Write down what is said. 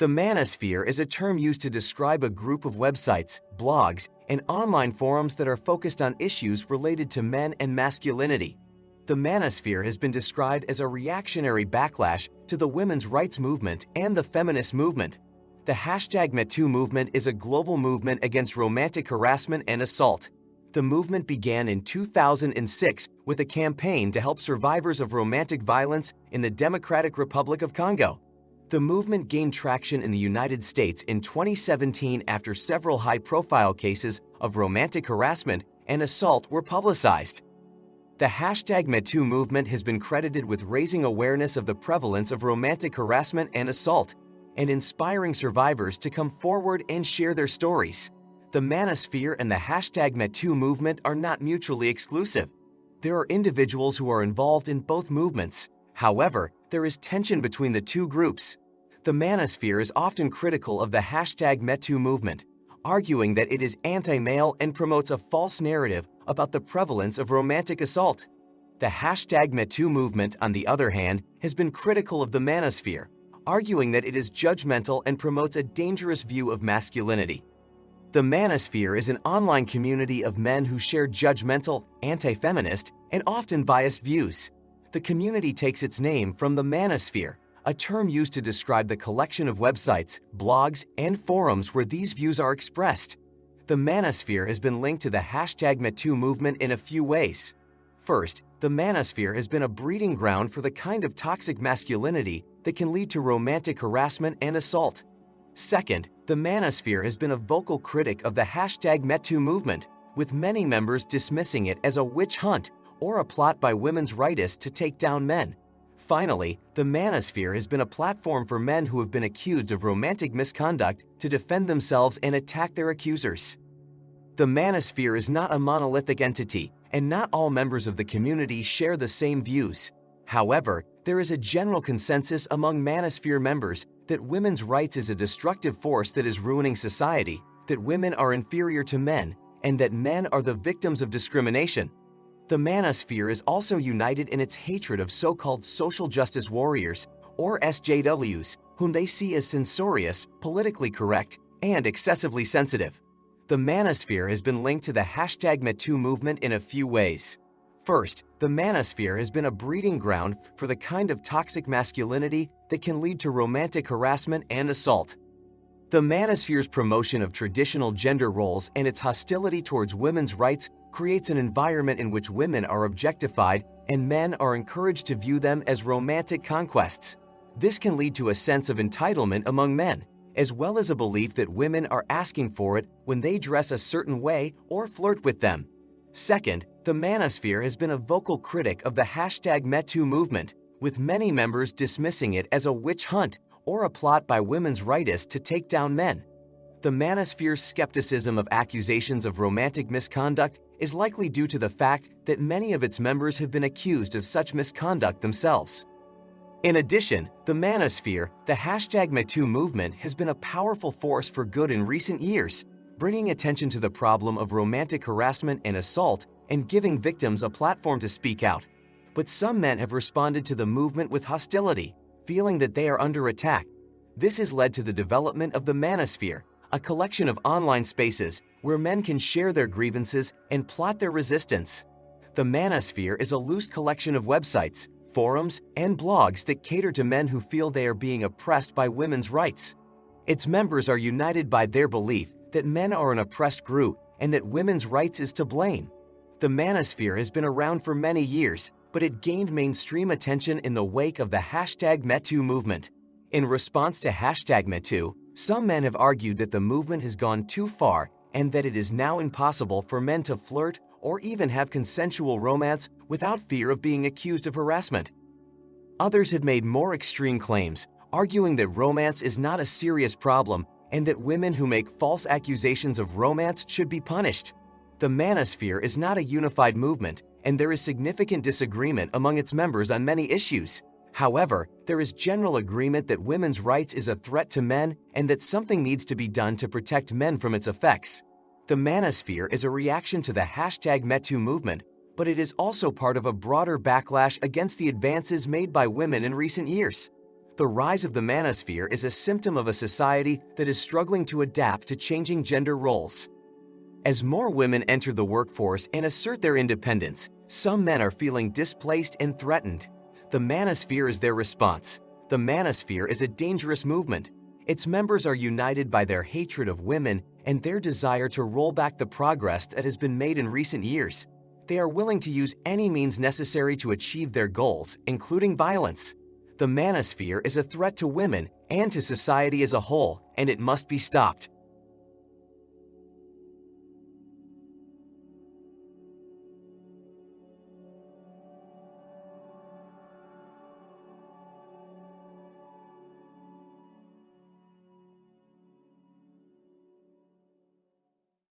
The manosphere is a term used to describe a group of websites, blogs, and online forums that are focused on issues related to men and masculinity. The manosphere has been described as a reactionary backlash to the women's rights movement and the feminist movement. The #MeToo movement is a global movement against romantic harassment and assault. The movement began in 2006 with a campaign to help survivors of romantic violence in the Democratic Republic of Congo. The movement gained traction in the United States in 2017 after several high-profile cases of romantic harassment and assault were publicized. The #MeToo movement has been credited with raising awareness of the prevalence of romantic harassment and assault, and inspiring survivors to come forward and share their stories. The manosphere and the #MeToo movement are not mutually exclusive. There are individuals who are involved in both movements. However, there is tension between the two groups. The manosphere is often critical of the #MeToo movement, arguing that it is anti-male and promotes a false narrative about the prevalence of romantic assault. The #MeToo movement, on the other hand, has been critical of the manosphere, arguing that it is judgmental and promotes a dangerous view of masculinity. The manosphere is an online community of men who share judgmental, anti-feminist, and often biased views. The community takes its name from the manosphere, a term used to describe the collection of websites, blogs, and forums where these views are expressed. The manosphere has been linked to the #MeToo movement in a few ways. First, the manosphere has been a breeding ground for the kind of toxic masculinity that can lead to romantic harassment and assault. Second, the manosphere has been a vocal critic of the #MeToo movement, with many members dismissing it as a witch hunt or a plot by women's rightists to take down men. Finally, the manosphere has been a platform for men who have been accused of romantic misconduct to defend themselves and attack their accusers. The manosphere is not a monolithic entity, and not all members of the community share the same views. However, there is a general consensus among manosphere members that women's rights is a destructive force that is ruining society, that women are inferior to men, and that men are the victims of discrimination. The manosphere is also united in its hatred of so-called social justice warriors, or SJWs, whom they see as censorious, politically correct, and excessively sensitive. The manosphere has been linked to the #MeToo movement in a few ways. First, the manosphere has been a breeding ground for the kind of toxic masculinity that can lead to romantic harassment and assault. The manosphere's promotion of traditional gender roles and its hostility towards women's rights creates an environment in which women are objectified and men are encouraged to view them as romantic conquests. This can lead to a sense of entitlement among men, as well as a belief that women are asking for it when they dress a certain way or flirt with them. Second, the manosphere has been a vocal critic of the #MeToo movement, with many members dismissing it as a witch hunt or a plot by women's rightists to take down men. The manosphere's skepticism of accusations of romantic misconduct is likely due to the fact that many of its members have been accused of such misconduct themselves. In addition, the manosphere, the #MeToo movement, has been a powerful force for good in recent years, bringing attention to the problem of romantic harassment and assault and giving victims a platform to speak out. But some men have responded to the movement with hostility, feeling that they are under attack. This has led to the development of the manosphere, a collection of online spaces where men can share their grievances and plot their resistance. The manosphere is a loose collection of websites, forums, and blogs that cater to men who feel they are being oppressed by women's rights. Its members are united by their belief that men are an oppressed group and that women's rights is to blame. The manosphere has been around for many years, but it gained mainstream attention in the wake of the #MeToo movement. In response to #MeToo, some men have argued that the movement has gone too far and that it is now impossible for men to flirt or even have consensual romance without fear of being accused of harassment. Others have made more extreme claims, arguing that romance is not a serious problem and that women who make false accusations of romance should be punished. The manosphere is not a unified movement, and there is significant disagreement among its members on many issues. However, there is general agreement that women's rights is a threat to men and that something needs to be done to protect men from its effects. The manosphere is a reaction to the #MeToo movement, but it is also part of a broader backlash against the advances made by women in recent years. The rise of the manosphere is a symptom of a society that is struggling to adapt to changing gender roles. As more women enter the workforce and assert their independence, some men are feeling displaced and threatened. The manosphere is their response. The manosphere is a dangerous movement. Its members are united by their hatred of women and their desire to roll back the progress that has been made in recent years. They are willing to use any means necessary to achieve their goals, including violence. The manosphere is a threat to women and to society as a whole, and it must be stopped.